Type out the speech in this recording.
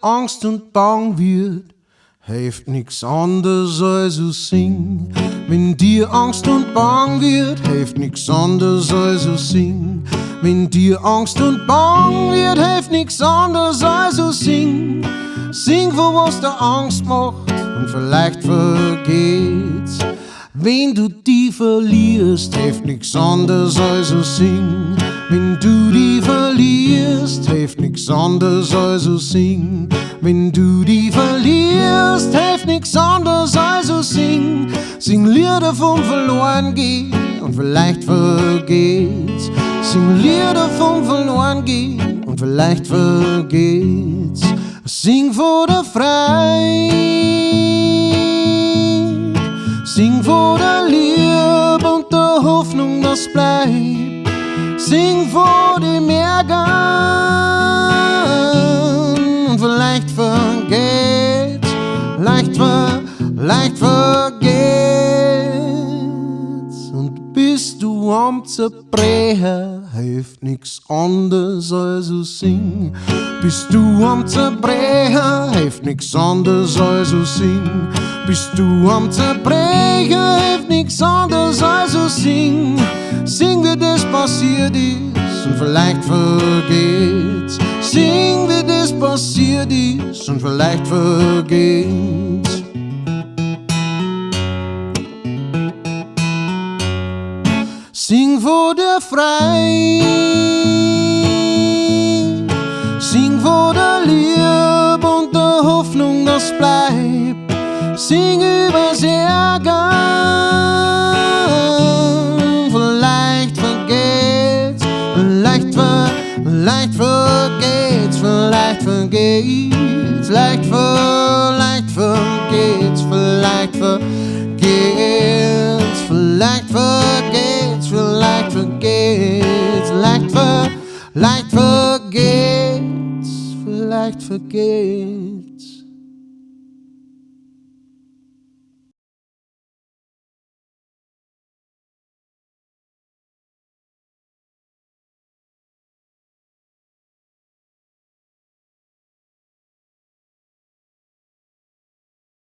Angst und Bang wird, hilft nix anders als zu singen. Wenn dir Angst und Bang wird, hilft nix anders als zu singen. Wenn dir Angst und Bang wird, hilft nix anders als zu singen. Sing, vor was dir Angst macht und vielleicht vergeht's. Wenn du die verlierst, hilft nix anders als zu singen. Wenn du die verlierst, hilft nix anders als zu singen. Wenn du die verlierst, hilft nix anders als zu singen. Sing Lieder vom verloren gehen und vielleicht vergeht's. Sing Lieder vom verloren gehen und vielleicht vergeht's. Sing vor der Freiheit, sing vor der Liebe und der Hoffnung, das bleibt. Sing vor dem Ärger und vielleicht vergeht's, leicht vergeht's. Und bist du am Zerbrechen, hilft nix anders als zu singen. Bist du am Zerbrechen, hilft nix anders als zu singen. Bist du am Zerbrechen, hilft nix anders als zu singen. Sing, wie das passiert ist und vielleicht vergeht's. Sing, wie das passiert ist und vielleicht vergeht's. Sing vor der Freiheit, sing vor der Liebe und der Hoffnung, das bleibt. Sing übers Ärger, vielleicht vergeht's, vielleicht vergeht's, vielleicht vergeht's, vielleicht vergeht's, vielleicht vergeht's, vielleicht vergeht's, vielleicht vergeht's, vielleicht vergeht's, vielleicht vergeht's.